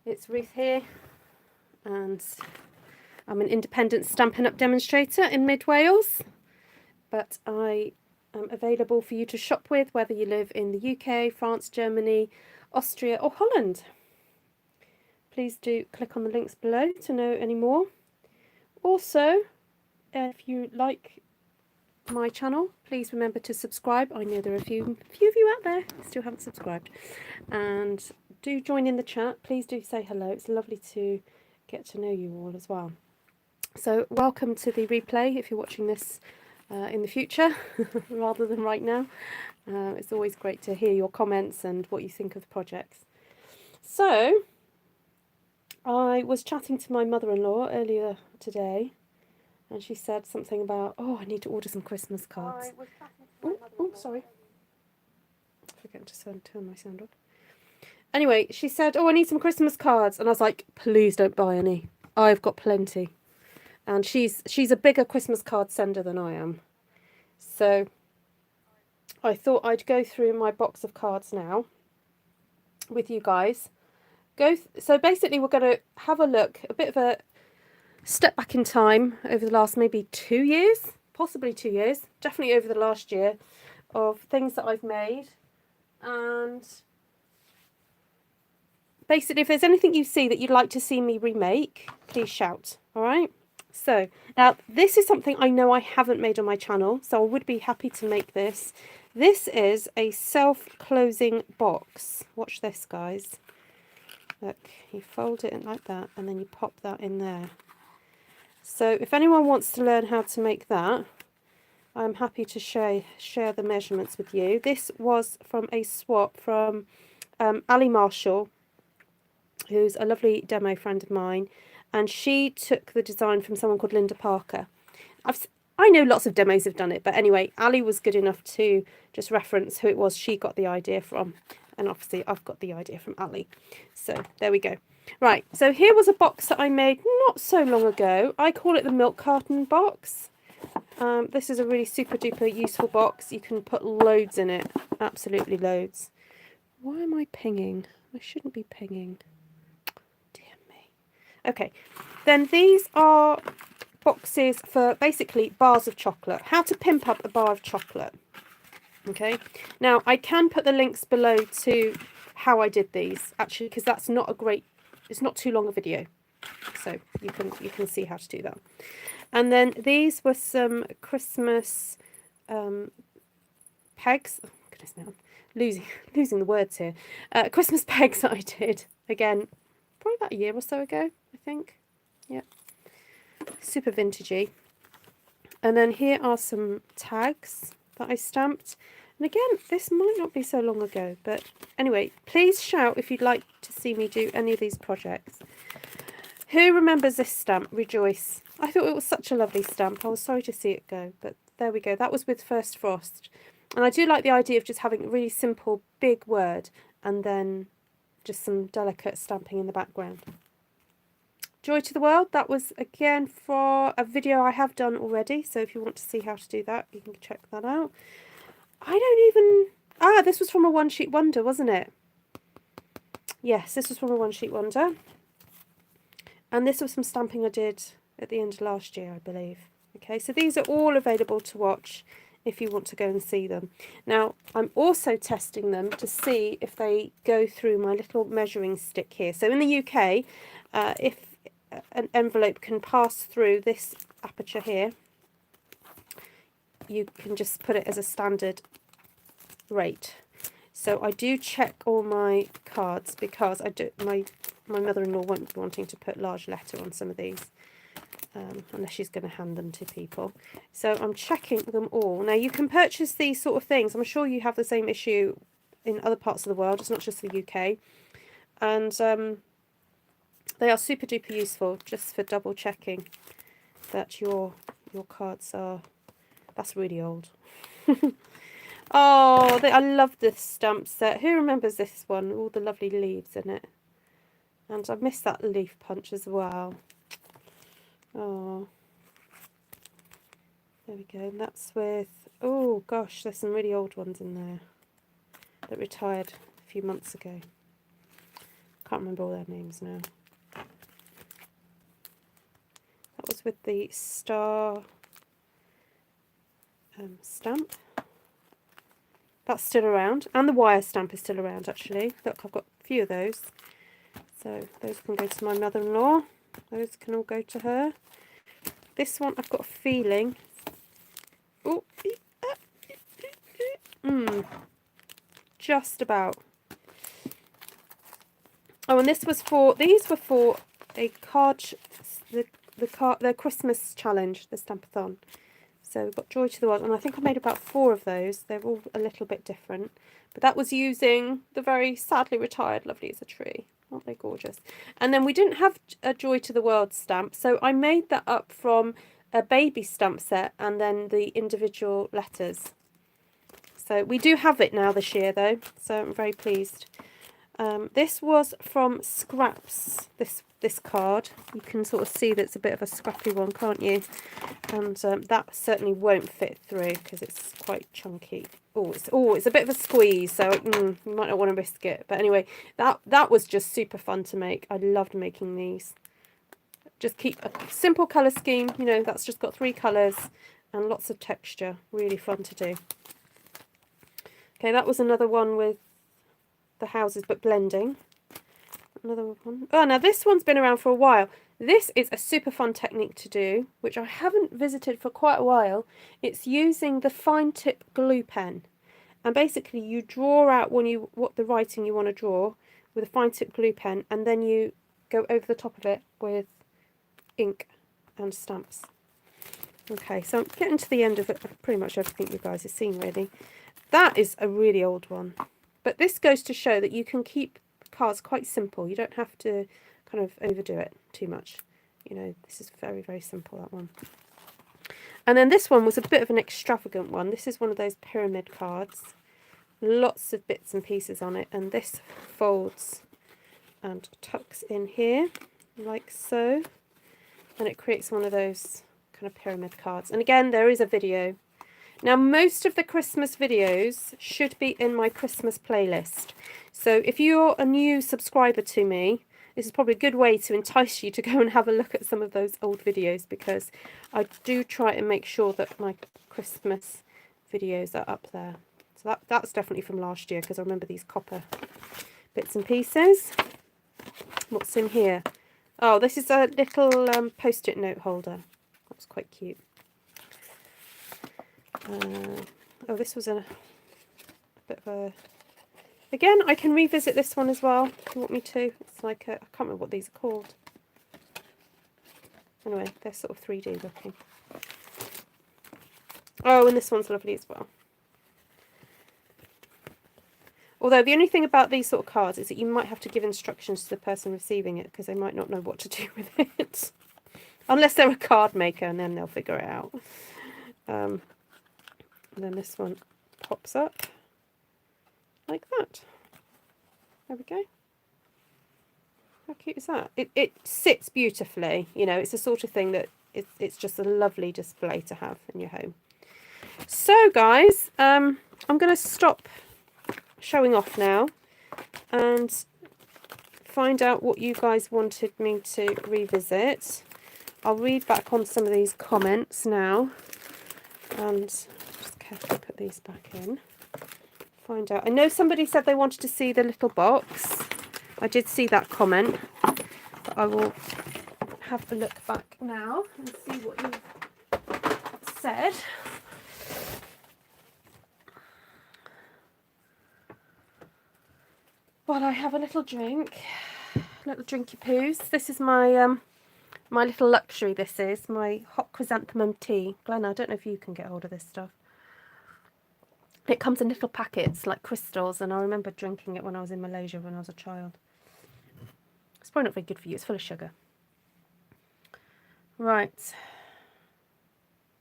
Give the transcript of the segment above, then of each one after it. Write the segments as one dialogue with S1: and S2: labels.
S1: It's Ruth here, and I'm an independent Stampin' Up! Demonstrator in Mid Wales, but I am available for you to shop with whether you live in the UK, France, Germany, Austria or Holland. Please do click on the links below to know any more. Also, if you like my channel, please remember to subscribe. I know there are a few of you out there who still haven't subscribed, and do join in the chat. Please do say hello. It's lovely to get to know you all as well. So welcome to the replay if you're watching this in the future rather than right now. It's always great to hear your comments and what you think of the projects. So I was chatting to my mother-in-law earlier today, and she said something about, oh, I need to order some Christmas cards. Oh, sorry. Forget to turn my sound off. Anyway, she said, oh, I need some Christmas cards. And I was like, please don't buy any. I've got plenty. And she's a bigger Christmas card sender than I am. So I thought I'd go through my box of cards now with you guys. So basically we're going to have a look, a bit of a step back in time over the last maybe 2 years, possibly 2 years, definitely over the last year, of things that I've made. And basically, if there's anything you see that you'd like to see me remake, please shout. All right. So now this is something I know I haven't made on my channel, so I would be happy to make this. This is a self-closing box. Watch this, guys. Look, you fold it in like that, and then you pop that in there. So if anyone wants to learn how to make that, I'm happy to share the measurements with you. This was from a swap from Ali Marshall, who's a lovely demo friend of mine, and she took the design from someone called Linda Parker. I know lots of demos have done it, but anyway, Ali was good enough to just reference who it was she got the idea from, and obviously I've got the idea from Ali. So there we go. Right, so here was a box that I made not so long ago. I call it the milk carton box. This is a really super duper useful box. You can put loads in it, absolutely loads. Why am I pinging? I shouldn't be pinging. Dear me. Okay, then these are boxes for basically bars of chocolate. How to pimp up a bar of chocolate. Okay, now I can put the links below to how I did these, actually, because that's not a great, it's not too long a video, so you can see how to do that. And then these were some Christmas pegs. Oh, goodness me, I'm losing the words here. Christmas pegs that I did, again, probably about a year or so ago, I think. Yeah, super vintagey. And then here are some tags that I stamped. And again, this might not be so long ago, but anyway, please shout if you'd like to see me do any of these projects. Who remembers this stamp? Rejoice. I thought it was such a lovely stamp. I was sorry to see it go, but there we go. That was with First Frost. And I do like the idea of just having a really simple, big word and then just some delicate stamping in the background. Joy to the World, that was again for a video I have done already, so if you want to see how to do that, you can check that out. This was from a One Sheet Wonder, wasn't it? Yes, this was from a One Sheet Wonder. And this was some stamping I did at the end of last year, I believe. Okay, so these are all available to watch if you want to go and see them. Now, I'm also testing them to see if they go through my little measuring stick here. So in the UK, if an envelope can pass through this aperture here, you can just put it as a standard rate. So I do check all my cards because my mother-in-law won't be wanting to put large letter on some of these unless she's going to hand them to people. So I'm checking them all. Now you can purchase these sort of things. I'm sure you have the same issue in other parts of the world. It's not just the UK. And they are super duper useful just for double checking that your cards are, that's really old. Oh, I love this stamp set. Who remembers this one? All the lovely leaves in it. And I missed that leaf punch as well. Oh, there we go. And that's with, oh gosh, there's some really old ones in there that retired a few months ago. can't remember all their names now. That was with the star stamp. That's still around, and the wire stamp is still around actually. Look, I've got a few of those. So those can go to my mother-in-law. Those can all go to her. This one I've got a feeling. Oh, just about. Oh, and this was for, these were for a card, the Christmas challenge, the Stampathon. So we've got Joy to the World, and I think I made about 4 of those. They're all a little bit different. But that was using the very sadly retired Lovely as a Tree. Aren't they gorgeous? And then we didn't have a Joy to the World stamp, so I made that up from a baby stamp set and then the individual letters. So we do have it now this year though, so I'm very pleased. This was from Scraps, this card. You can sort of see that it's a bit of a scrappy one, can't you? And that certainly won't fit through because it's quite chunky. Oh, it's a bit of a squeeze, so you might not want to risk it. But anyway, that was just super fun to make. I loved making these. Just keep a simple colour scheme, you know, that's just got 3 colours and lots of texture. Really fun to do. Okay, that was another one with the houses but blending. Another one. Oh, now this one's been around for a while. This is a super fun technique to do, which I haven't visited for quite a while. It's using the fine tip glue pen. And basically you draw out what the writing you want to draw with a fine tip glue pen, and then you go over the top of it with ink and stamps. Okay, so I'm getting to the end of pretty much everything you guys have seen really. That is a really old one. But this goes to show that you can keep cards quite simple. You don't have to kind of overdo it too much. You know, this is very, very simple, that one. And then this one was a bit of an extravagant one. This is one of those pyramid cards. Lots of bits and pieces on it. And this folds and tucks in here, like so. And it creates one of those kind of pyramid cards. And again, there is a video. Now, most of the Christmas videos should be in my Christmas playlist. So if you're a new subscriber to me, this is probably a good way to entice you to go and have a look at some of those old videos, because I do try and make sure that my Christmas videos are up there. So that's definitely from last year, because I remember these copper bits and pieces. What's in here? Oh, this is a little post-it note holder. That's quite cute. Oh, this was a bit of a... Again, I can revisit this one as well if you want me to. It's like I can't remember what these are called. Anyway, they're sort of 3D looking. Oh, and this one's lovely as well. Although the only thing about these sort of cards is that you might have to give instructions to the person receiving it, because they might not know what to do with it. Unless they're a card maker, and then they'll figure it out. And then this one pops up like that. There we go. How cute is that? It sits beautifully. You know, it's the sort of thing that it's just a lovely display to have in your home. So guys, I'm going to stop showing off now and find out what you guys wanted me to revisit. I'll read back on some of these comments now and just carefully put these back in. Find out. I know somebody said they wanted to see the little box. I did see that comment, but I will have a look back now and see what you said. While I have a little drink, little drinky poos. This is my my little luxury. This is my hot chrysanthemum tea. Glenna, I don't know if you can get hold of this stuff. It comes in little packets like crystals, and I remember drinking it when I was in Malaysia when I was a child. It's probably not very good for you. It's full of sugar. Right.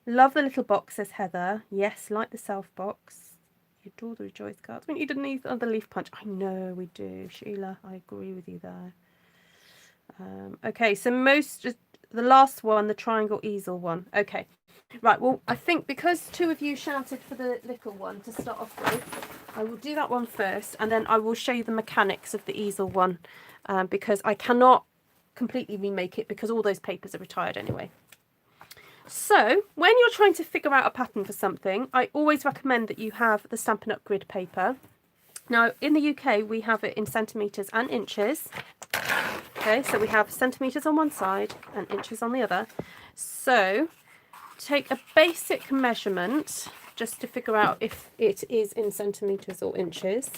S1: Love the little box, says Heather. Yes, like the self box. You adore the Rejoice cards. We need another leaf punch. I know we do, Sheila. I agree with you there. Okay, so the last one, the triangle easel one. Okay. Right, well, I think because 2 of you shouted for the little one to start off with, I will do that one first, and then I will show you the mechanics of the easel one, because I cannot completely remake it because all those papers are retired anyway. So when you're trying to figure out a pattern for something, I always recommend that you have the Stampin' Up! Grid paper. Now in the UK we have it in centimetres and inches. Okay, so we have centimetres on one side and inches on the other. So take a basic measurement just to figure out if it is in centimetres or inches.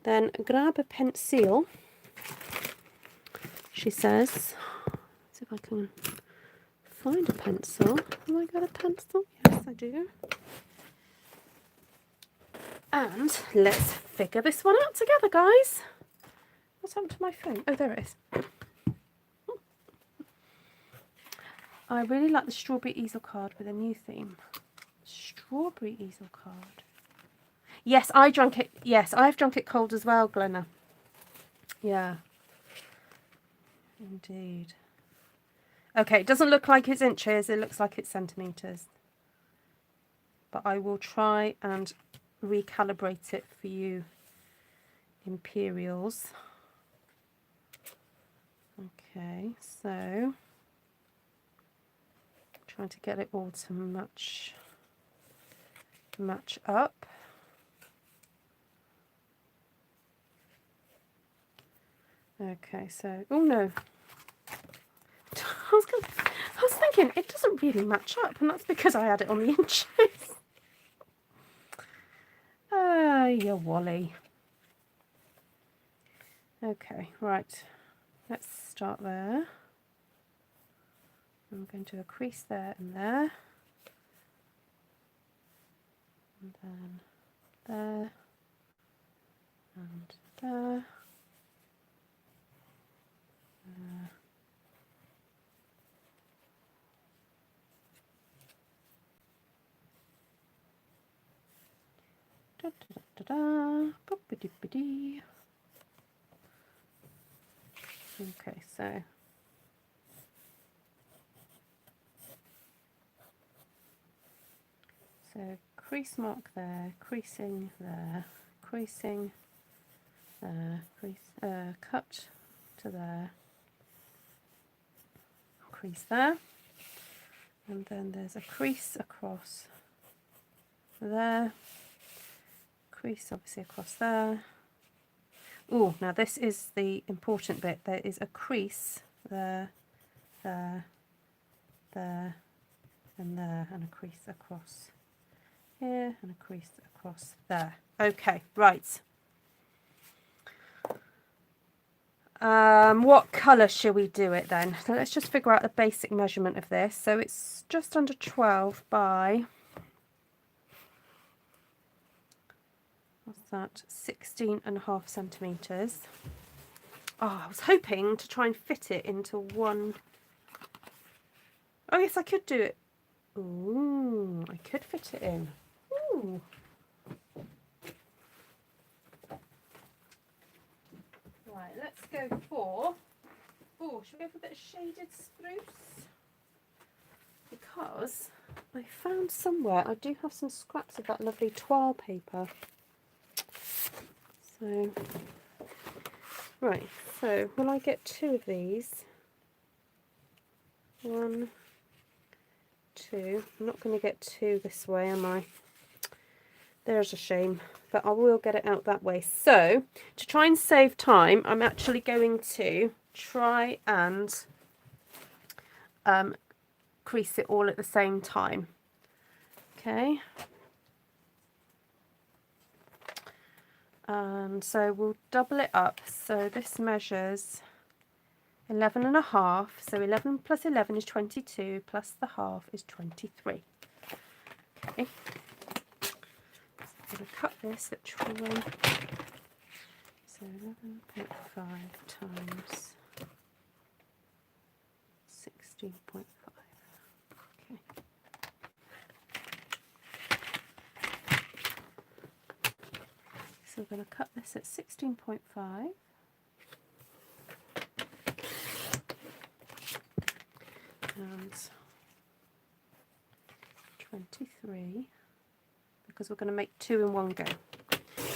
S1: Then grab a pencil, she says. Let's see if I can find a pencil. Have I got a pencil? Yes, I do. And let's figure this one out together, guys. What's happened to my phone? Oh, there it is. I really like the strawberry easel card with a new theme. Strawberry easel card. Yes, I drank it. Yes, I've drunk it cold as well, Glenna. Yeah. Indeed. Okay, it doesn't look like it's inches. It looks like it's centimetres. But I will try and recalibrate it for you, Imperials. Okay, so trying to get it all to match up. Okay, so oh no, I was thinking it doesn't really match up, and that's because I had it on the inches. Yeah, Wally. Okay, right. Let's start there. I'm going to do a crease there and there. And then there. And there. Da, da, da, da, da. Okay, so crease mark there, creasing there, creasing there, crease, cut to there, crease there, and then there's a crease across there, crease obviously across there. Oh, now this is the important bit. There is a crease there, there, there, and there, and a crease across here, and a crease across there. Okay, right. What colour shall we do it then? So let's just figure out the basic measurement of this. So it's just under 12 by, what's that, 16.5 centimetres. Oh, I was hoping to try and fit it into one. Oh yes, I could do it. Ooh, I could fit it in. Ooh. Right, let's go for, oh, should we go for a bit of shaded spruce? Because I found somewhere, I do have some scraps of that lovely toile paper. So, right, so will I get 2 of these? 1, 2. I'm not going to get 2 this way, am I? There's a shame, but I will get it out that way. So, to try and save time, I'm actually going to try and crease it all at the same time. Okay. And so we'll double it up. So this measures 11.5. So 11 plus 11 is 22, plus the half is 23. Okay. I'm going to cut this at 12. So 11.5 times 16.5. Okay. So we're going to cut this at 16.5. And 23, because we're going to make 2 in one go.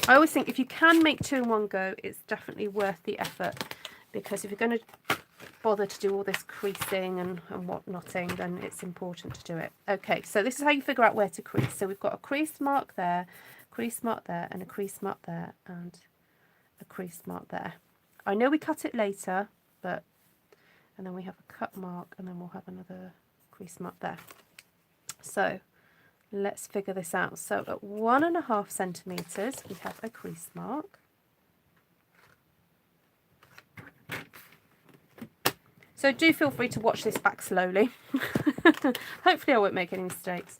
S1: I always think if you can make 2 in one go, it's definitely worth the effort, because if you're going to bother to do all this creasing and whatnotting, then it's important to do it. Okay, so this is how you figure out where to crease. So we've got a crease mark there, crease mark there, and a crease mark there, and a crease mark there. I know we cut it later, but, and then we have a cut mark, and then we'll have another crease mark there. So let's figure this out. So at 1.5 centimeters, we have a crease mark. So do feel free to watch this back slowly. Hopefully I won't make any mistakes.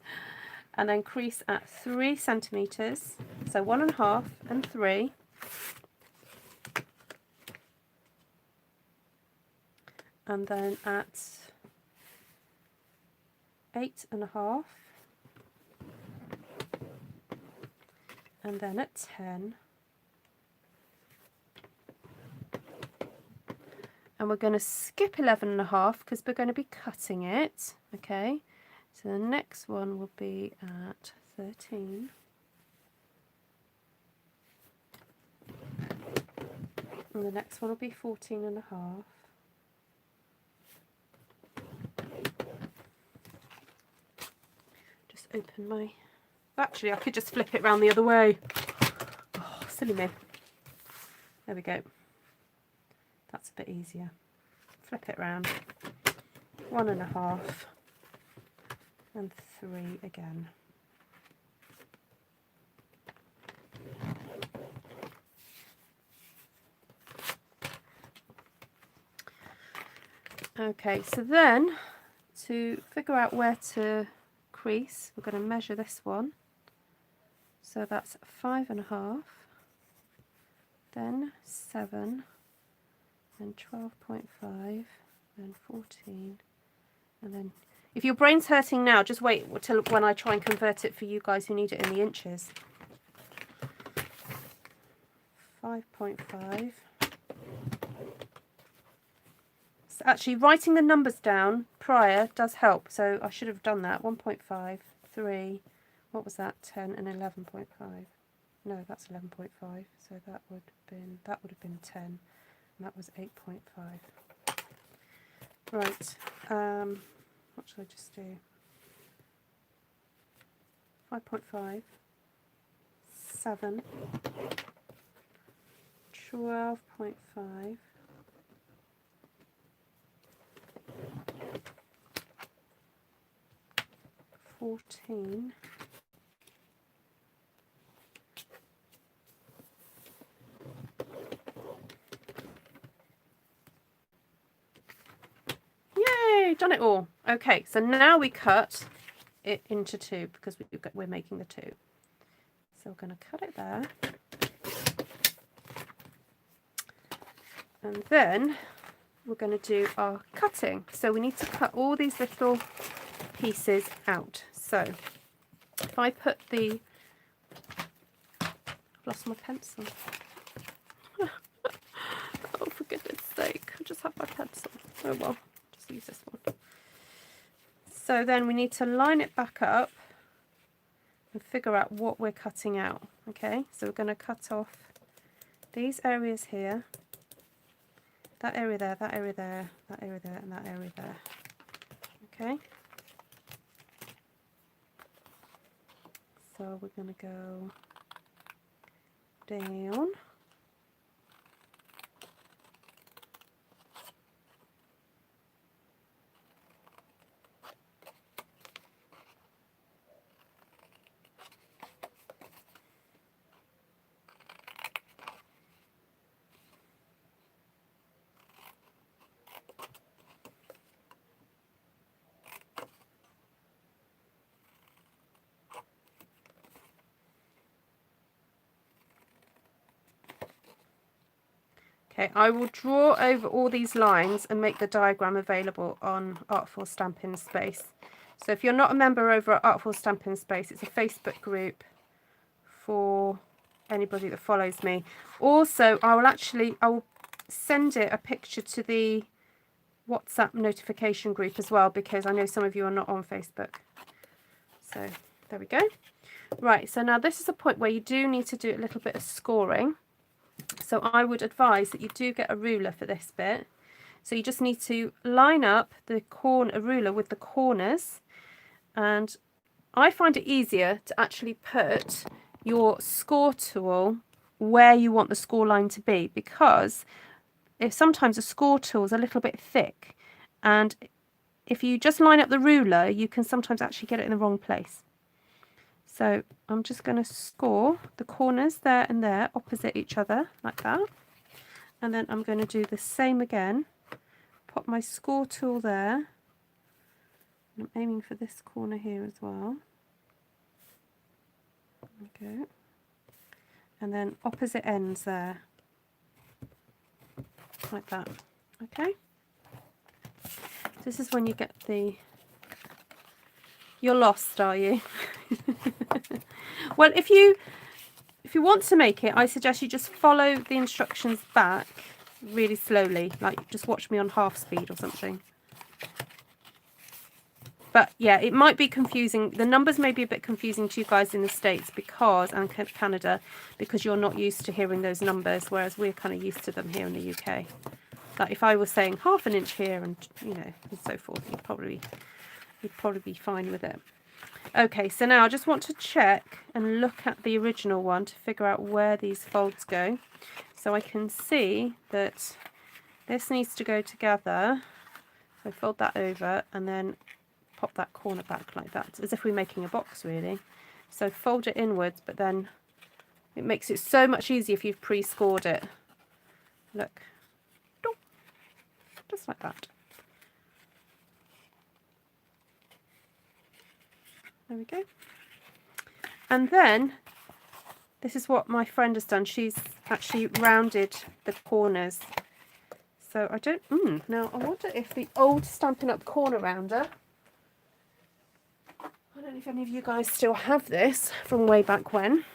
S1: And then crease at 3 centimeters. So 1.5 and 3. And then at 8.5. And then at 10. And we're going to skip 11.5 because we're going to be cutting it. Okay, so the next one will be at 13. And the next one will be 14.5. Just open my... Actually, I could just flip it round the other way. Oh, silly me. There we go. That's a bit easier. Flip it round. 1.5 and 3 again. Okay, so then to figure out where to crease, we're going to measure this one. So that's 5.5, then 7. And 12.5, and 14, and then if your brain's hurting now, just wait till when I try and convert it for you guys who need it in the inches. 5.5. So actually writing the numbers down prior does help, so I should have done that. 1.5, 3, what was that, 10 and 11.5. No, that's 11.5, so that would have been 10. That was 8.5. Right, what should I just do? 5.5, 7, 12.5, 14, done it all. Okay, so now we cut it into 2 because we're making the 2. So we're going to cut it there. And then we're going to do our cutting. So we need to cut all these little pieces out. So if I put the... I've lost my pencil. Oh, for goodness sake, I just have my pencil. Oh well. Use this one. So then we need to line it back up and figure out what we're cutting out. Okay, so we're going to cut off these areas here, that area there, that area there, that area there, and that area there. Okay, so we're going to go down. Okay, I will draw over all these lines and make the diagram available on Artful Stampin Space. So if you're not a member over at Artful Stampin Space, it's a Facebook group for anybody that follows me. Also, I will send it a picture to the WhatsApp notification group as well, because I know some of you are not on Facebook. So there we go. Right, so now this is a point where you do need to do a little bit of scoring. So I would advise that you do get a ruler for this bit. So you just need to line up the ruler with the corners, and I find it easier to actually put your score tool where you want the score line to be, because if sometimes a score tool is a little bit thick, and if you just line up the ruler, you can sometimes actually get it in the wrong place. So I'm just going to score the corners there and there opposite each other like that. And then I'm going to do the same again. Pop my score tool there. I'm aiming for this corner here as well. There we go. And then opposite ends there. Like that. Okay. This is when you get the... You're lost, are you? Well, if you want to make it, I suggest you just follow the instructions back really slowly, like just watch me on half speed or something. But yeah, it might be confusing. The numbers may be a bit confusing to you guys in the States and Canada, because you're not used to hearing those numbers, whereas we're kind of used to them here in the UK. Like if I was saying half an inch here and, you know, and so forth, you'd probably be fine with it. Okay, so now I just want to check and look at the original one to figure out where these folds go. So I can see that this needs to go together. So fold that over and then pop that corner back like that, as if we're making a box really. So fold it inwards, but then it makes it so much easier if you've pre-scored it. Look, just like that. There we go. And then this is what my friend has done. She's actually rounded the corners. So I don't... now I wonder if the old Stampin' Up! Corner rounder... I don't know if any of you guys still have this from way back when.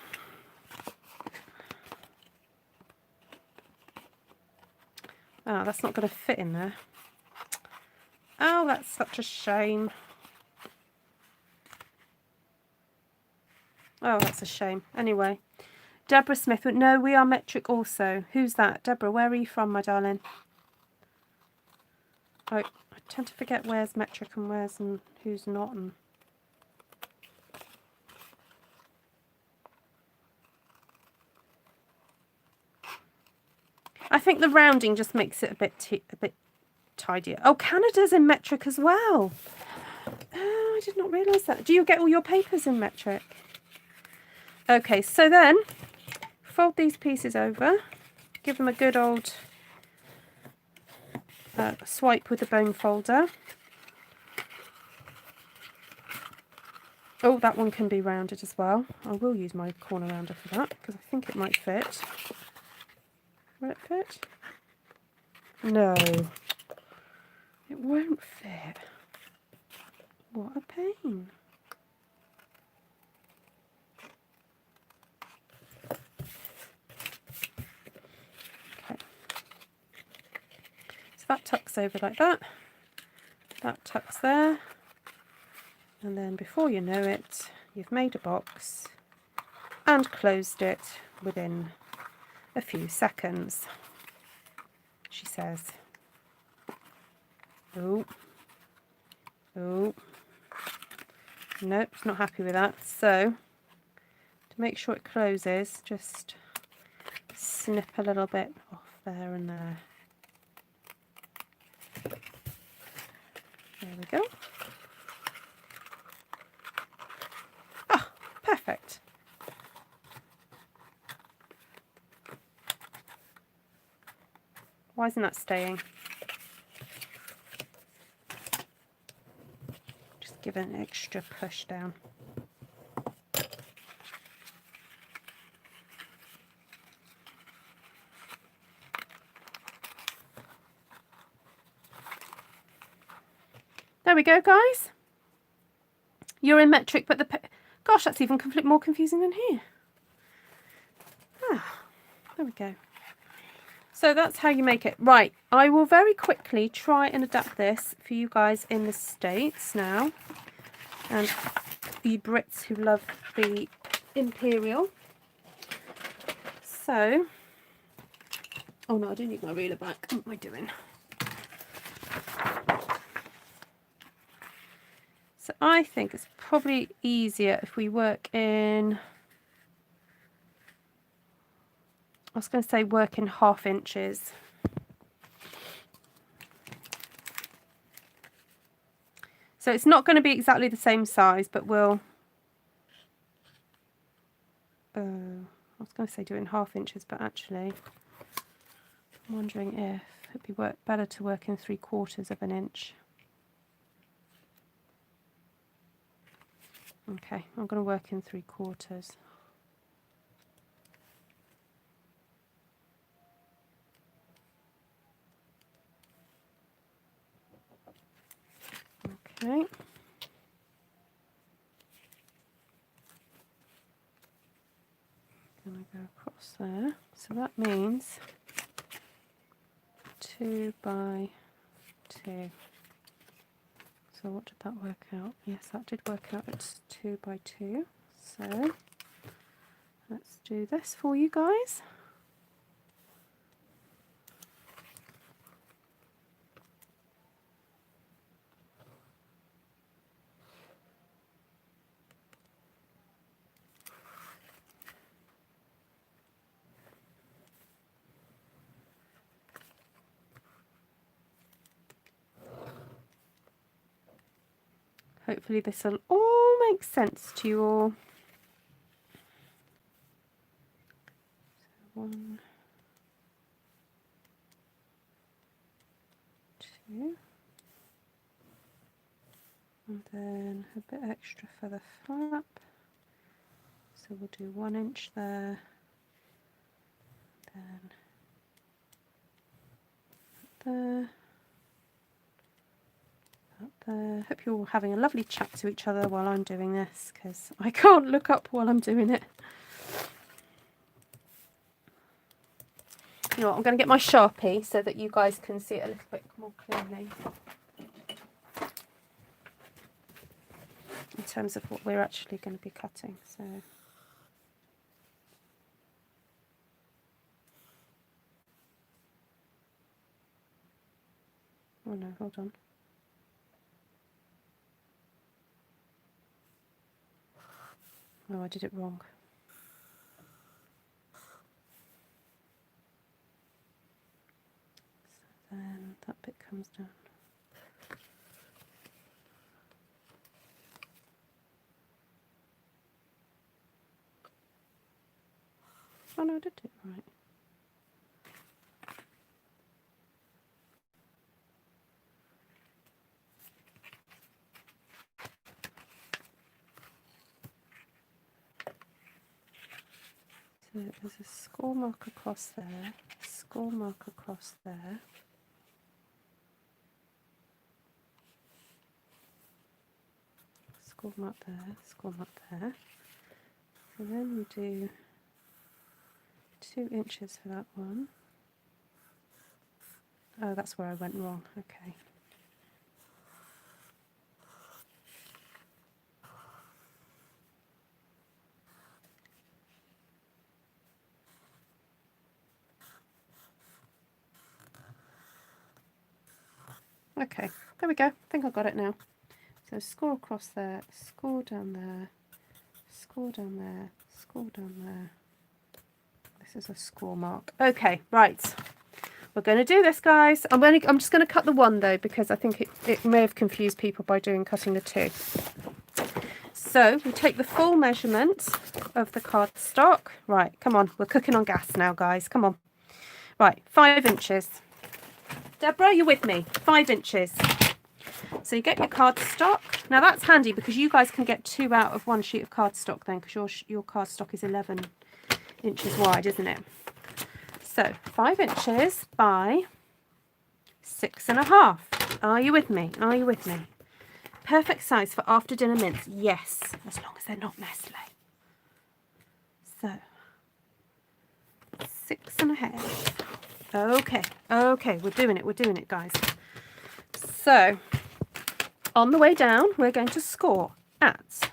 S1: Oh, that's not going to fit in there. Oh, that's such a shame. Oh, that's a shame. Anyway, Deborah Smith went, no, we are metric also. Who's that? Deborah, where are you from, my darling? Oh, I tend to forget where's metric and where's and who's not. And I think the rounding just makes it a bit tidier. Oh, Canada's in metric as well. Oh, I did not realise that. Do you get all your papers in metric? Okay, so then fold these pieces over, give them a good old swipe with the bone folder. Oh, that one can be rounded as well. I will use my corner rounder for that because I think it might fit. Will it fit? No, it won't fit. What a pain. That tucks over like that, that tucks there, and then before you know it, you've made a box and closed it within a few seconds, she says. Oh, nope, not happy with that. So to make sure it closes, just snip a little bit off there and there. There we go. Ah, perfect. Why isn't that staying? Just give it an extra push down. There we go, guys. You're in metric, but gosh, that's even more confusing than here. Ah, there we go. So that's how you make it. Right, I will very quickly try and adapt this for you guys in the States now. And you Brits who love the Imperial. So, oh no, I do need my ruler back. What am I doing? So I think it's probably easier if we work in, I was going to say work in 1/2 inches. So it's not going to be exactly the same size, but we'll, I was going to say do it in 1/2 inches, but actually I'm wondering if it'd be better to work in 3/4 of an inch. Okay, I'm going to work in 3/4. Okay. Going to go across there. So that means 2 by 2. So what did that work out? Yes, that did work out. It's 2 by 2. So let's do this for you guys. Hopefully this will all make sense to you all. So 1, 2, and then a bit extra for the flap. So we'll do 1 inch there, then there, up there. Hope you're all having a lovely chat to each other while I'm doing this, because I can't look up while I'm doing it. You know what, I'm going to get my Sharpie so that you guys can see it a little bit more clearly in terms of what we're actually going to be cutting. So oh no, hold on. Oh, I did it wrong. So then that bit comes down. Oh no, I did it right. So there's a score mark across there, a score mark across there. Score mark there, score mark there. And then we do 2 inches for that one. Oh, that's where I went wrong. Okay. Okay, there we go. I think I got it now. So score across there, score down there, score down there, score down there. This is a score mark. Okay, right. We're going to do this, guys. I'm just going to cut the 1 though, because I think it may have confused people by cutting the 2. So we take the full measurement of the cardstock. Right, come on. We're cooking on gas now, guys. Come on. Right, 5 inches. Deborah, you're with me. 5 inches. So you get your cardstock. Now that's handy because you guys can get 2 out of 1 sheet of cardstock then, because your cardstock is 11 inches wide, isn't it? So 5 inches by 6.5. Are you with me? Are you with me? Perfect size for after dinner mints. Yes, as long as they're not Nestle. So 6.5. Okay, okay, we're doing it, guys. So on the way down, we're going to score at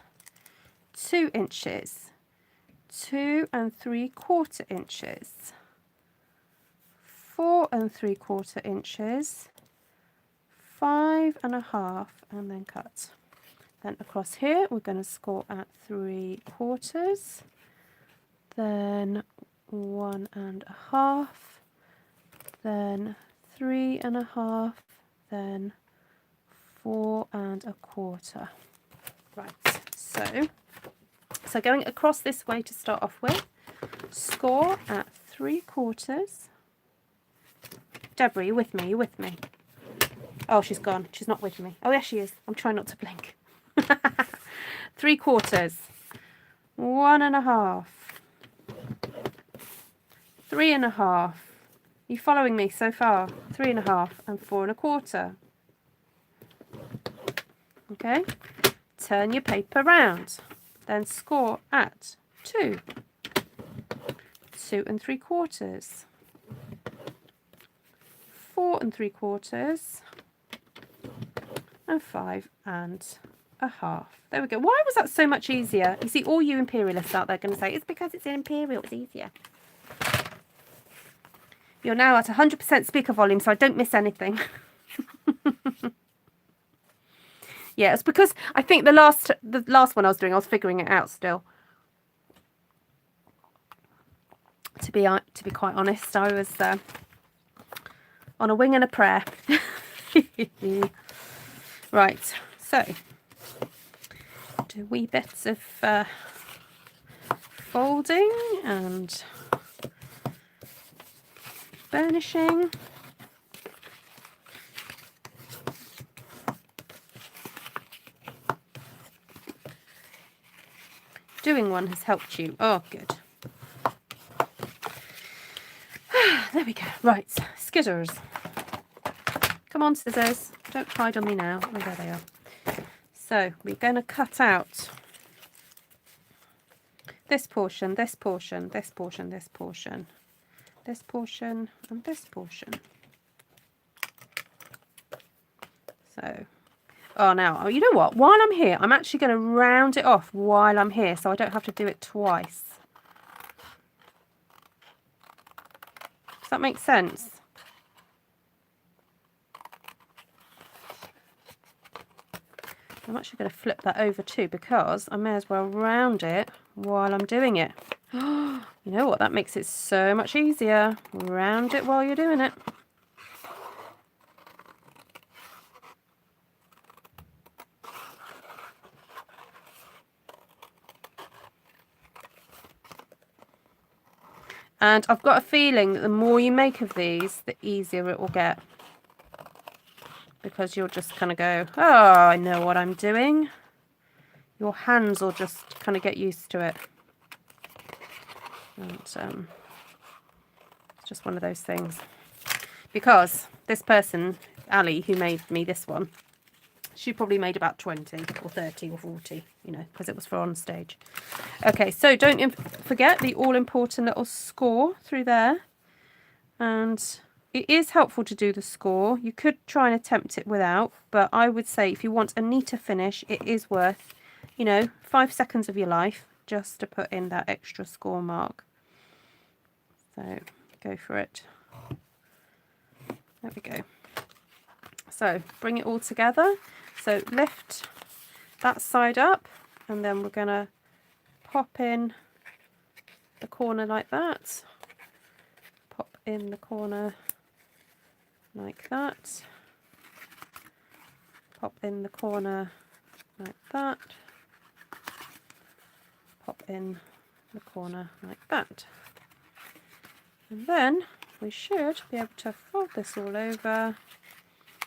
S1: 2 inches, 2 3/4 inches, 4 3/4 inches, 5 1/2, and then cut. Then across here we're going to score at 3/4, then 1 1/2, then 3 1/2, then 4 1/4. Right, so going across this way to start off with, score at 3/4. Deborah, you with me? You with me? Oh, she's gone. She's not with me. Oh, yes, she is. I'm trying not to blink. 3/4, 1 1/2, 3 1/2. You following me so far? 3 1/2 and 4 1/4. Okay. Turn your paper round. Then score at 2, 2 3/4, 4 3/4, and 5 1/2. There we go. Why was that so much easier? You see, all you imperialists out there are going to say, it's because it's an imperial, it's easier. You're now at 100% speaker volume, so I don't miss anything. Yeah, it's because I think the last one I was doing, I was figuring it out still. To be quite honest, I was on a wing and a prayer. Right, so do wee bits of folding and burnishing. Doing one has helped you. Oh, good. There we go. Right, skitters. Come on, scissors. Don't hide on me now. Oh, there they are. So we're going to cut out this portion, this portion, this portion, this portion, this portion, and this portion. So, oh, now, you know what? While I'm here, I'm actually going to round it off while I'm here, so I don't have to do it twice. Does that make sense? I'm actually going to flip that over too, because I may as well round it while I'm doing it. You know what? That makes it so much easier. Round it while you're doing it. And I've got a feeling that the more you make of these, the easier it will get. Because you'll just kind of go, oh, I know what I'm doing. Your hands will just kind of get used to it. And it's just one of those things. Because this person, Ali, who made me this one, she probably made about 20 or 30 or 40, you know, because it was for on stage. Okay, so don't forget the all-important little score through there. And it is helpful to do the score. You could try and attempt it without, but I would say if you want a neater finish, it is worth, you know, 5 seconds of your life just to put in that extra score mark. So go for it. There we go. So bring it all together. So lift that side up, and then we're going to pop in the corner like that. Pop in the corner like that. Pop in the corner like that. Pop in the corner like that. And then we should be able to fold this all over.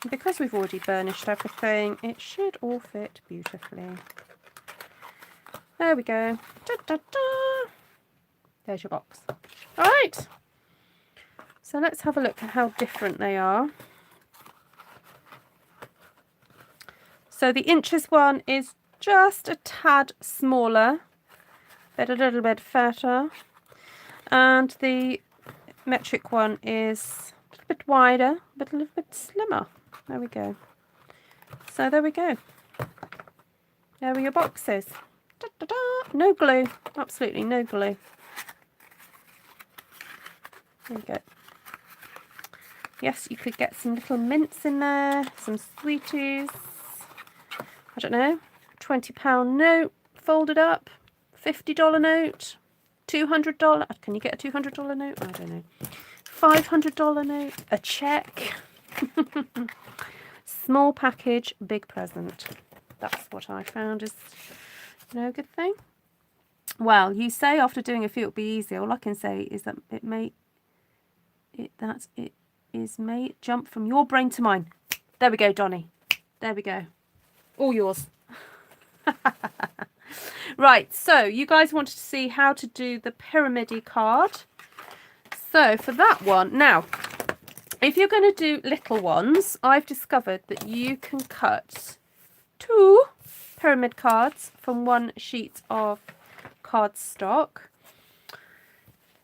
S1: And because we've already burnished everything, it should all fit beautifully. There we go. Da, da, da. There's your box. All right. So let's have a look at how different they are. So the inches one is just a tad smaller, but a little bit fatter. And the metric one is a little bit wider, but a little bit slimmer. There we go. So there we go. There are your boxes. Da, da, da. No glue, absolutely no glue. There you go. Yes, you could get some little mints in there, some sweeties. I don't know, £20 note folded up, $50 note, $200. Can you get a $200 note? I don't know. $500 note, a check. Small package, big present. That's what I found is no good thing. Well, you say after doing a few it'll be easy. All I can say is that it may jump from your brain to mine. There we go, Donnie. There we go. All yours. Right, so you guys wanted to see how to do the pyramid-y card. So for that one, now, if you're going to do little ones, I've discovered that you can cut 2 pyramid cards from 1 sheet of cardstock.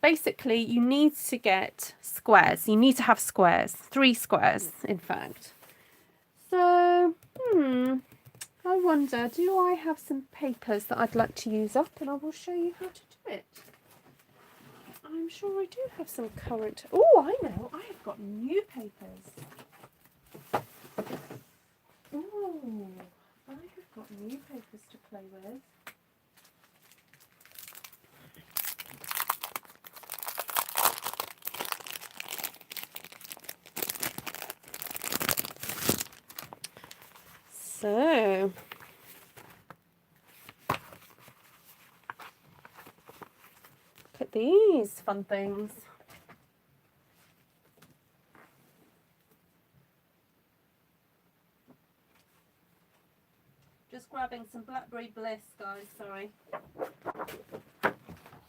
S1: Basically, you need to get squares. You need to have squares, 3 squares, in fact. So, I wonder, do I have some papers that I'd like to use up? And I will show you how to do it. I'm sure I do have some current... Oh, I know. I have got new papers. Oh, I have got new papers to play with. So, look at these fun things. Just grabbing some Blackberry Bliss, guys, sorry.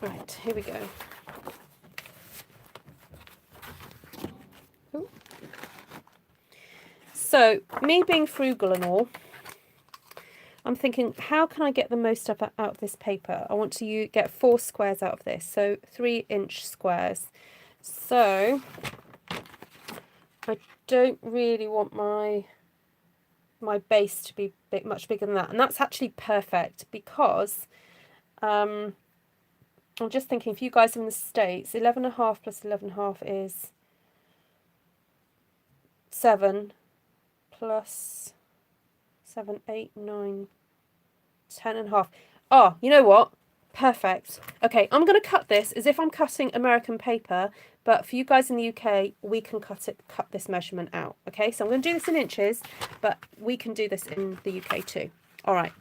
S1: Right, here we go. Ooh. So, me being frugal and all, I'm thinking, how can I get the most out of this paper? I want to get 4 squares out of this, so 3-inch squares. So, I don't really want my base to be much bigger than that. And that's actually perfect because I'm just thinking, if you guys are in the States, 11.5 plus 11.5 is 7 plus 7, 8, 9, 10.5. Oh, you know what? Perfect. Okay, I'm going to cut this as if I'm cutting American paper, but for you guys in the UK, we can cut this measurement out. Okay, so I'm going to do this in inches, but we can do this in the UK too. All right.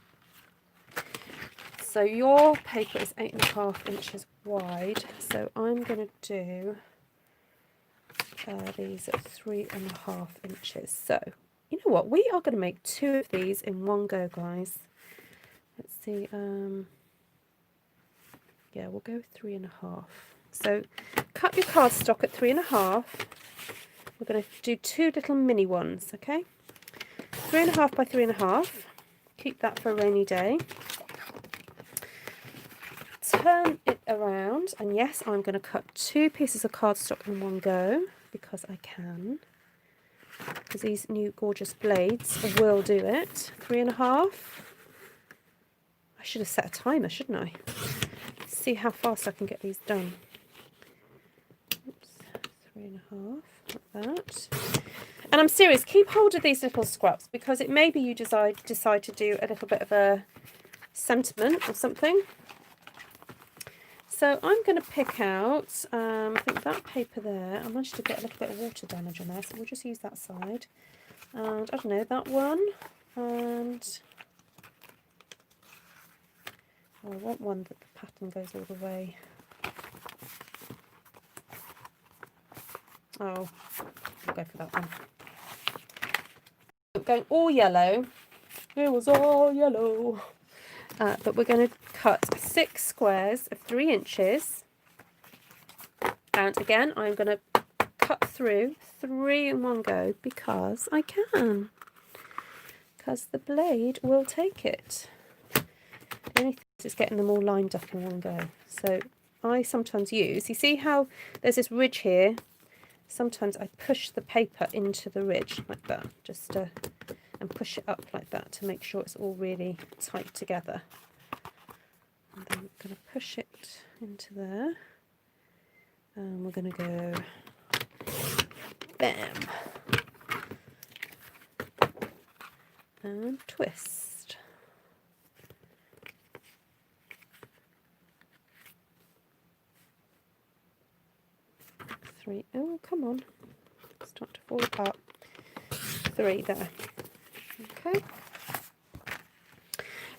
S1: So your paper is 8.5 inches wide, so I'm going to do these at 3.5 inches. So, you know what? We are going to make 2 of these in one go, guys. Let's see. Yeah, we'll go 3.5. So, cut your cardstock at 3.5. We're going to do 2 little mini ones, okay? 3.5 by 3.5. Keep that for a rainy day. Turn it around, and yes, I'm going to cut 2 pieces of cardstock in one go because I can. Because these new gorgeous blades will do it. 3.5. I should have set a timer, shouldn't I? Let's see how fast I can get these done. Oops, 3.5, like that. And I'm serious, keep hold of these little scraps because it may be you decide to do a little bit of a sentiment or something. So I'm going to pick out, I think that paper there, I managed to get a little bit of water damage on there, so we'll just use that side. And I don't know, that one, and I want one that the pattern goes all the way. Oh, I'll go for that one. Going all yellow, it was all yellow. But we're going to cut 6 squares of 3 inches. And again, I'm going to cut through 3 in one go because I can. Because the blade will take it. The only thing is getting them all lined up in one go. So I sometimes use, you see how there's this ridge here? Sometimes I push the paper into the ridge like that, just to, and push it up like that to make sure it's all really tight together. And then going to push it into there. And we're going to go bam. And twist. 3. Oh, come on. Start to fall apart. 3 there. Okay.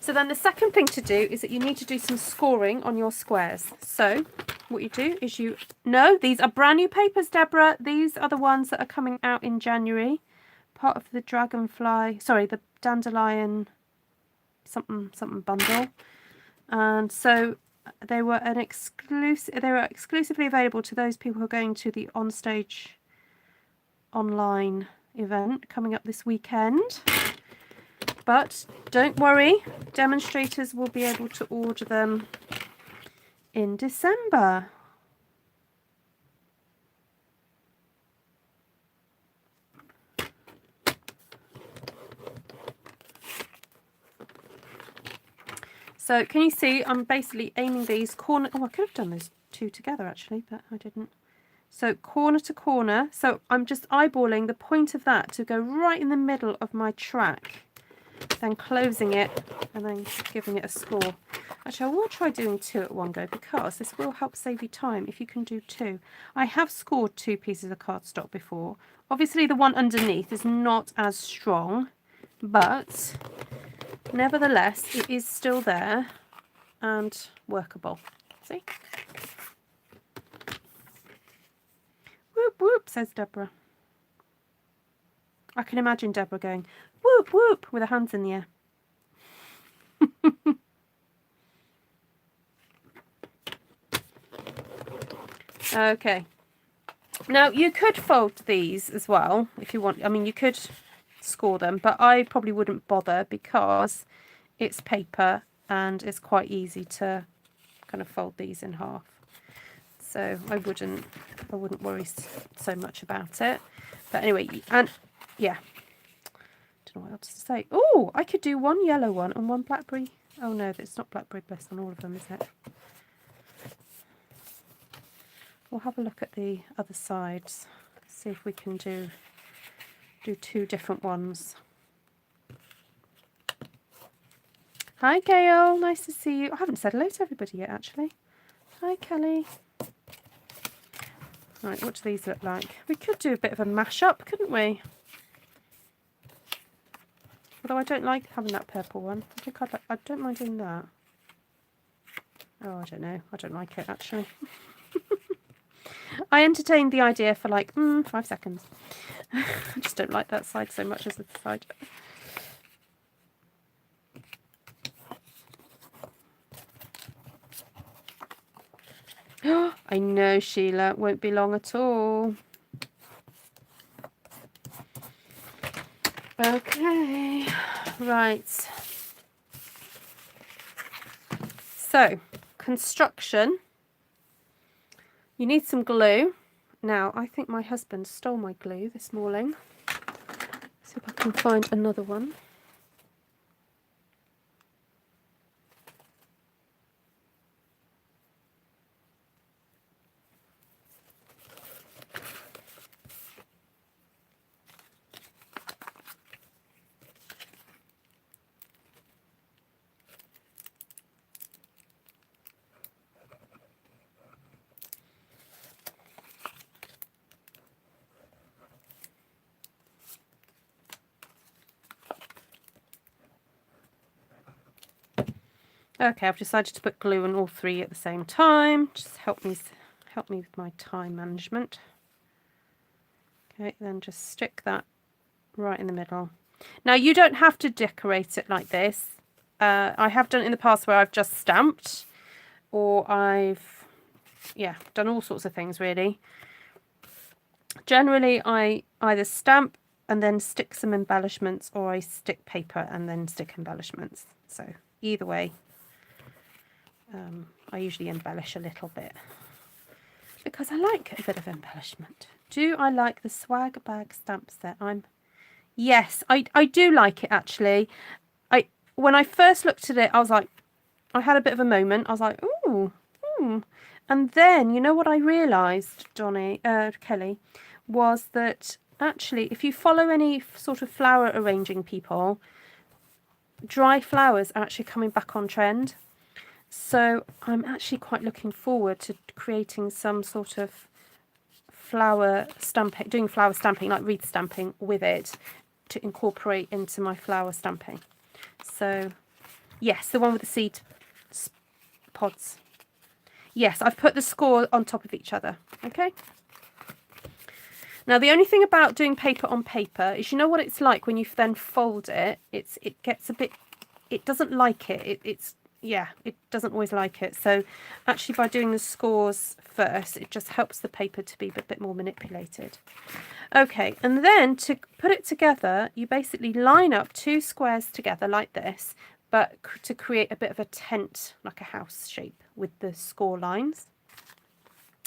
S1: So then the second thing to do is that you need to do some scoring on your squares. So what you do is no, these are brand new papers, Deborah. These are the ones that are coming out in January. Part of the the dandelion something bundle. And so they were exclusively available to those people who are going to the Onstage online event coming up this weekend. But don't worry, demonstrators will be able to order them in December. So can you see I'm basically aiming these corner. Oh, I could have done those 2 together actually, but I didn't. So corner to corner. So I'm just eyeballing the point of that to go right in the middle of my track, then closing it and then giving it a score. Actually, I will try doing 2 at one go because this will help save you time if you can do 2. I have scored 2 pieces of cardstock before. Obviously the one underneath is not as strong, but nevertheless it is still there and workable. See? Whoop whoop, says Deborah. I can imagine Deborah going whoop whoop with her hands in the air. Okay. Now you could fold these as well if you want. I mean, you could score them, but I probably wouldn't bother because it's paper and it's quite easy to kind of fold these in half. So I wouldn't worry so much about it. But anyway, and yeah, don't know what else to say. Oh, I could do 1 yellow one and 1 blackberry. Oh no, it's not blackberry bliss on all of them, is it? We'll have a look at the other sides, see if we can do 2 different ones. Hi Gail, nice to see you. I haven't said hello to everybody yet actually. Hi Kelly. Right, what do these look like? We could do a bit of a mash-up, couldn't we? Although I don't like having that purple one. I don't mind doing that. Oh, I don't know. I don't like it actually. I entertained the idea for like 5 seconds. I just don't like that side so much as the side. I know, Sheila. It won't be long at all. Okay. Right. So, construction. You need some glue. Now, I think my husband stole my glue this morning. See if I can find another one. Okay, I've decided to put glue on all 3 at the same time. Just help me with my time management. Okay, then just stick that right in the middle. Now you don't have to decorate it like this. I have done it in the past where I've just stamped, or I've done all sorts of things really. Generally, I either stamp and then stick some embellishments, or I stick paper and then stick embellishments. So either way. I usually embellish a little bit because I like a bit of embellishment. Do I like the swag bag stamp set? Yes, I do like it actually. When I first looked at it, I was like, I had a bit of a moment. I was like, oh, And then, you know what I realised, Kelly, was that actually if you follow any sort of flower arranging people, dry flowers are actually coming back on trend. So I'm actually quite looking forward to creating some sort of flower stamping, doing flower stamping, like wreath stamping with it to incorporate into my flower stamping. So yes, the one with the seed pods. Yes, I've put the score on top of each other. Okay. Now the only thing about doing paper on paper is, you know what it's like when you then fold it, it gets a bit, it doesn't like it. It doesn't always like it. So actually by doing the scores first, it just helps the paper to be a bit more manipulated. Okay, and then to put it together, you basically line up 2 squares together like this, but to create a bit of a tent, like a house shape with the score lines.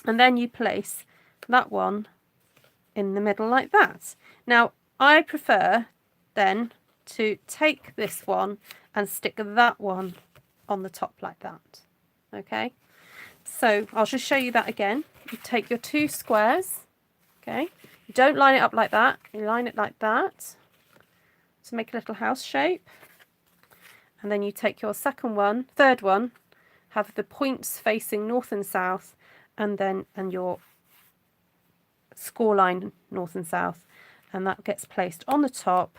S1: And then you place that one in the middle like that. Now, I prefer then to take this one and stick that one on the top like that. Okay, so I'll just show you that again. You take your 2 squares, okay, you don't line it up like that, you line it like that to make a little house shape, and then you take your third one, have the points facing north and south, and your score line north and south, and that gets placed on the top,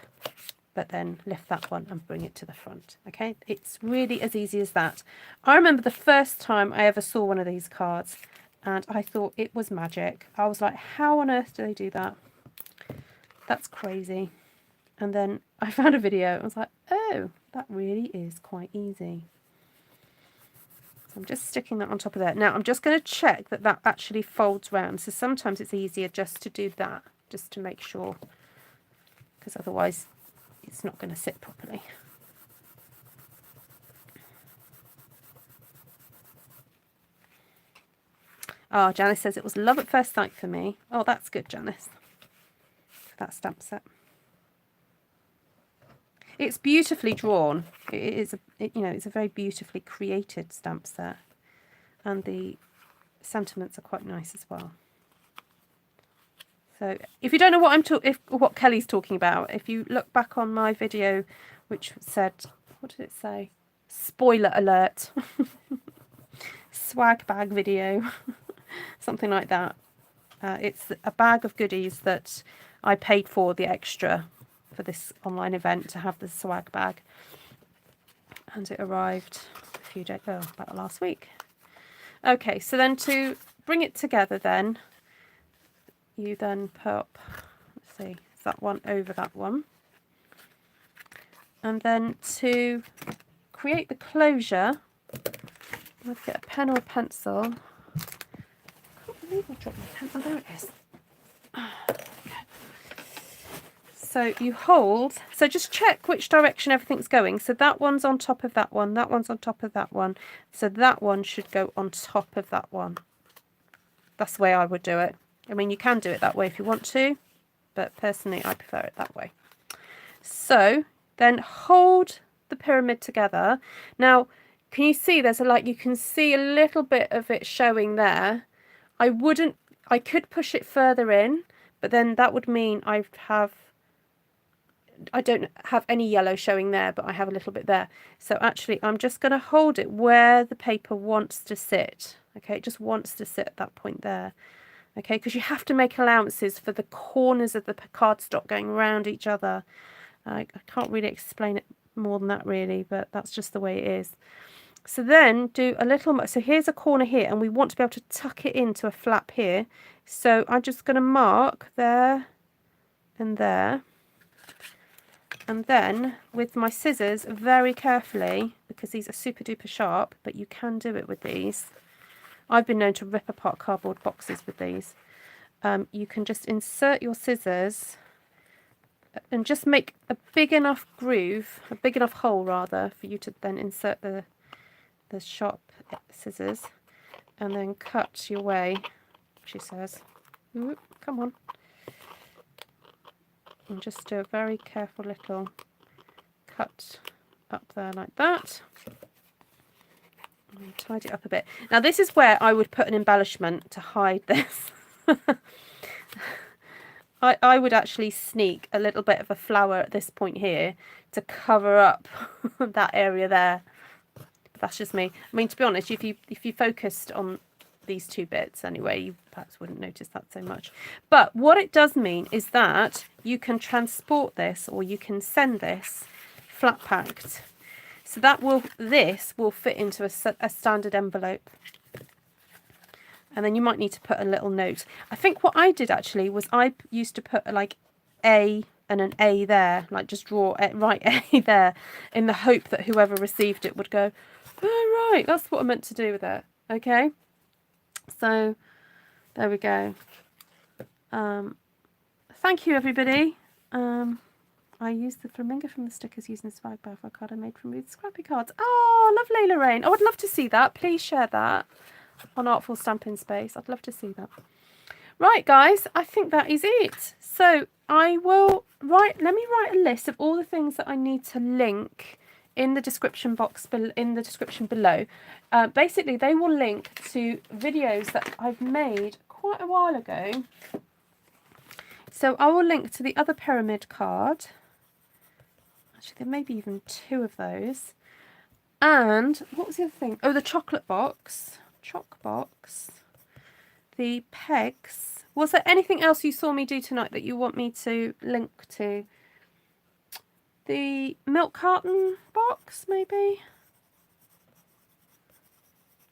S1: but then lift that one and bring it to the front. Okay, it's really as easy as that. I remember the first time I ever saw one of these cards and I thought it was magic. I was like, how on earth do they do that? That's crazy. And then I found a video. I was like, oh, that really is quite easy. So I'm just sticking that on top of there. Now I'm just going to check that that actually folds round. So sometimes it's easier just to do that, just to make sure, because otherwise it's not going to sit properly. Oh, Janice says it was love at first sight for me. Oh, that's good, Janice. For that stamp set. It's beautifully drawn. It is, it's a very beautifully created stamp set, and the sentiments are quite nice as well. So if you don't know what Kelly's talking about, if you look back on my video, which said, what did it say? Spoiler alert. Swag bag video. Something like that. It's a bag of goodies that I paid for the extra for this online event to have the swag bag. And it arrived a few days, about last week. Okay, so then to bring it together then, you then pop, let's see, is that one over that one. And then to create the closure, I'll get a pen or a pencil. I can't believe I dropped my pen. Oh, there it is. So you hold, so just check which direction everything's going. So that one's on top of that one, that one's on top of that one. So that one should go on top of that one. That's the way I would do it. I mean, you can do it that way if you want to, but personally I prefer it that way. So then hold the pyramid together. Now, can you see there's you can see a little bit of it showing there. I could push it further in, but then that would mean I don't have any yellow showing there, but I have a little bit there. So actually I'm just going to hold it where the paper wants to sit. Okay, it just wants to sit at that point there. Okay, because you have to make allowances for the corners of the cardstock going around each other. I can't really explain it more than that really, but that's just the way it is. So then do a little, so here's a corner here, and we want to be able to tuck it into a flap here. So I'm just going to mark there and there. And then with my scissors, very carefully, because these are super duper sharp, but you can do it with these. I've been known to rip apart cardboard boxes with these. You can just insert your scissors and just make a big enough groove, a big enough hole rather, for you to then insert the sharp scissors and then cut your way, she says. Ooh, come on. And just do a very careful little cut up there like that. Tidy it up a bit. Now this is where I would put an embellishment to hide this. I would actually sneak a little bit of a flower at this point here to cover up that area there. But that's just me. I mean, to be honest, if you focused on these two bits anyway, you perhaps wouldn't notice that so much. But what it does mean is that you can transport this, or you can send this flat packed. So that this will fit into a standard envelope. And then you might need to put a little note. I think what I did actually was I used to put like A and an A there, like just draw write A there, in the hope that whoever received it would go, oh right, that's what I meant to do with it. Okay, so there we go. Thank you everybody. I used the flamingo from the stickers using the swag bag card I made from Ruth's scrappy cards. Oh, lovely, Lorraine. Oh, I'd love to see that. Please share that on Artful Stampin Space. I'd love to see that. Right, guys, I think that is it. So I will let me write a list of all the things that I need to link in the description box, in the description below. Basically, they will link to videos that I've made quite a while ago. So I will link to the other pyramid card. Actually, there may be even two of those. And what was the other thing? Oh, the chocolate box. Choc box. The pegs. Was there anything else you saw me do tonight that you want me to link to? The milk carton box, maybe?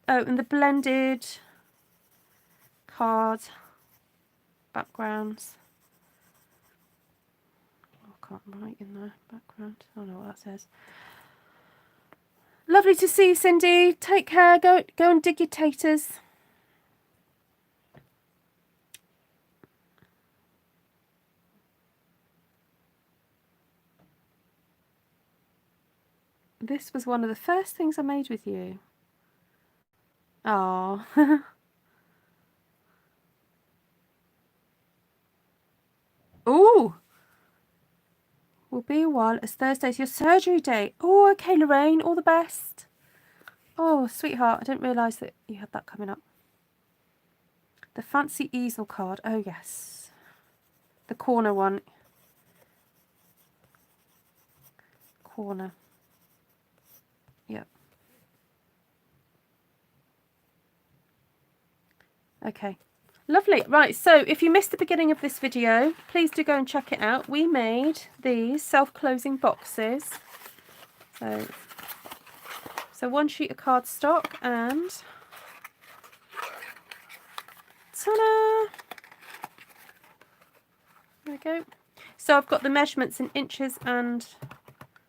S1: Oh, and the blended card backgrounds. I can't write in the background. I don't know what that says. Lovely to see you, Cindy. Take care. Go and dig your taters. This was one of the first things I made with you. Oh. Ooh. Will be a while as Thursday's your surgery day. Oh, okay, Lorraine. All the best. Oh, sweetheart. I didn't realise that you had that coming up. The fancy easel card. Oh, yes. The corner one. Corner. Yep. Okay. Lovely. Right, so if you missed the beginning of this video, please do go and check it out. We made these self-closing boxes. So one sheet of cardstock and ta-da! There we go. So I've got the measurements in inches and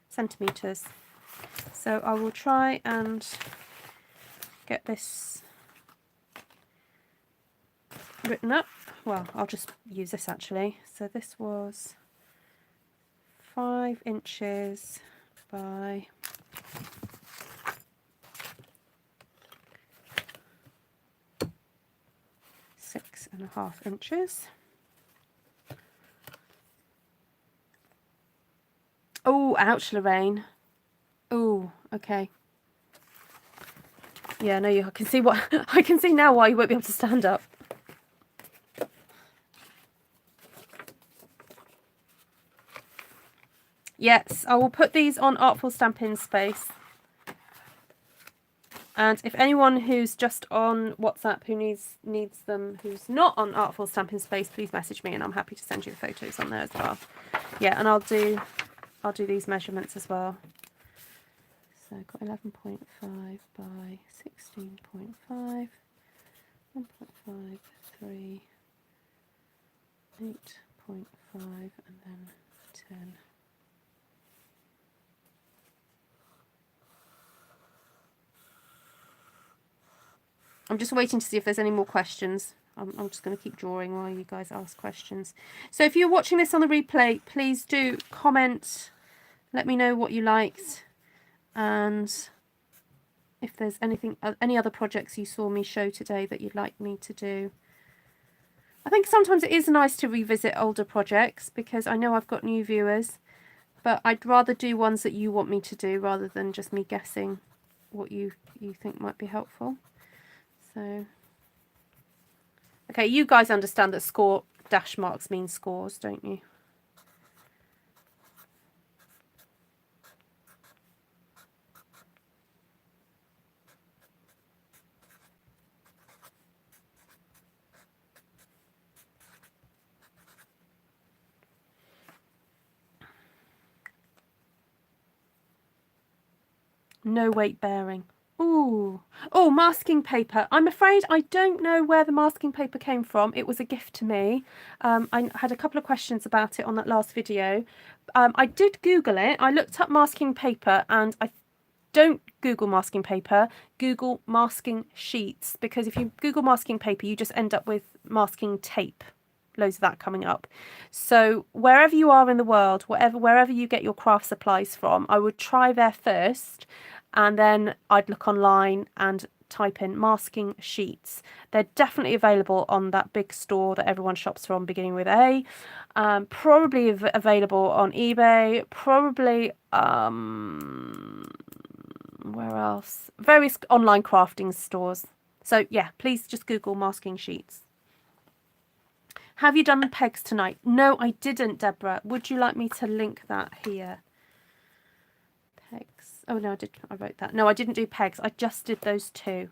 S1: centimetres. So I will try and get this written up. Well, I'll just use this actually. So this was 5 inches by 6.5 inches. Oh, ouch, Lorraine. Oh, okay. Yeah, no, I can see what I can see now why you won't be able to stand up. Yes, I will put these on Artful Stampin Space. And if anyone who's just on WhatsApp who needs them, who's not on Artful Stampin Space, please message me and I'm happy to send you the photos on there as well. Yeah, and I'll do these measurements as well. So I've got 11.5 by 16.5, 1.5, 3, 8.5, and then 10. I'm just waiting to see if there's any more questions. I'm just going to keep drawing while you guys ask questions. So if you're watching this on the replay, please do comment. Let me know what you liked. And if there's any other projects you saw me show today that you'd like me to do. I think sometimes it is nice to revisit older projects because I know I've got new viewers. But I'd rather do ones that you want me to do rather than just me guessing what you think might be helpful. So, okay, you guys understand that score dash marks mean scores, don't you? No weight bearing. Ooh. Oh, masking paper. I'm afraid I don't know where the masking paper came from. It was a gift to me. I had a couple of questions about it on that last video. I did Google it. I looked up masking paper, and I don't Google masking paper, Google masking sheets, because if you Google masking paper, you just end up with masking tape. Loads of that coming up. So wherever you are in the world, wherever you get your craft supplies from, I would try there first, and then I'd look online and type in masking sheets. They're definitely available on that big store that everyone shops from, beginning with A. Probably available on eBay. Probably where else? Various online crafting stores. So yeah, please just Google masking sheets. Have you done pegs tonight? No, I didn't, Deborah. Would you like me to link that here? Pegs. Oh no, I wrote that. No, I didn't do pegs. I just did those two.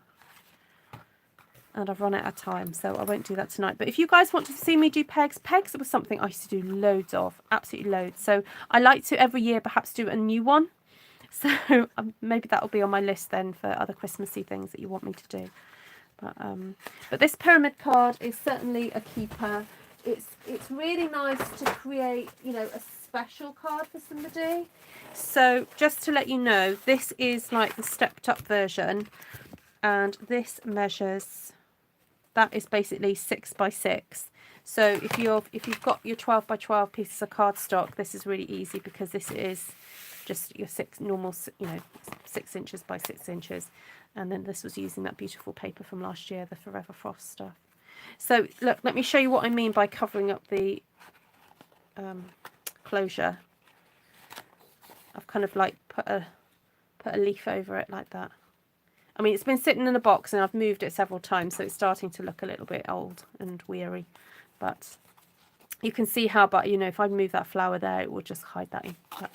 S1: And I've run out of time, so I won't do that tonight. But if you guys want to see me do pegs, pegs was something I used to do loads of, absolutely loads. So I like to every year perhaps do a new one. So maybe that'll be on my list then for other Christmassy things that you want me to do. But this pyramid card is certainly a keeper. It's really nice to create, you know, a special card for somebody. So just to let you know, this is like the stepped up version, and this measures, that is basically 6 by 6. So if you've got your 12 by 12 pieces of cardstock, this is really easy because this is just your normal, you know, 6 inches by 6 inches. And then this was using that beautiful paper from last year, the Forever Frost stuff. So look, let me show you what I mean by covering up the closure. I've kind of like put a leaf over it like that. I mean, it's been sitting in a box and I've moved it several times, so it's starting to look a little bit old and weary. But you can see how, but you know, if I move that flower there, it will just hide that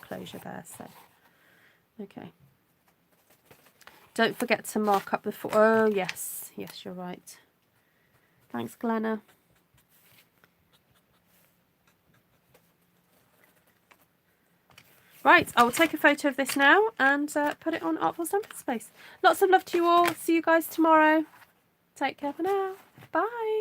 S1: closure there. So, okay. Don't forget to mark up the... Oh, yes. Yes, you're right. Thanks, Glenna. Right, I will take a photo of this now and put it on Artful Stampin Space. Lots of love to you all. See you guys tomorrow. Take care for now. Bye.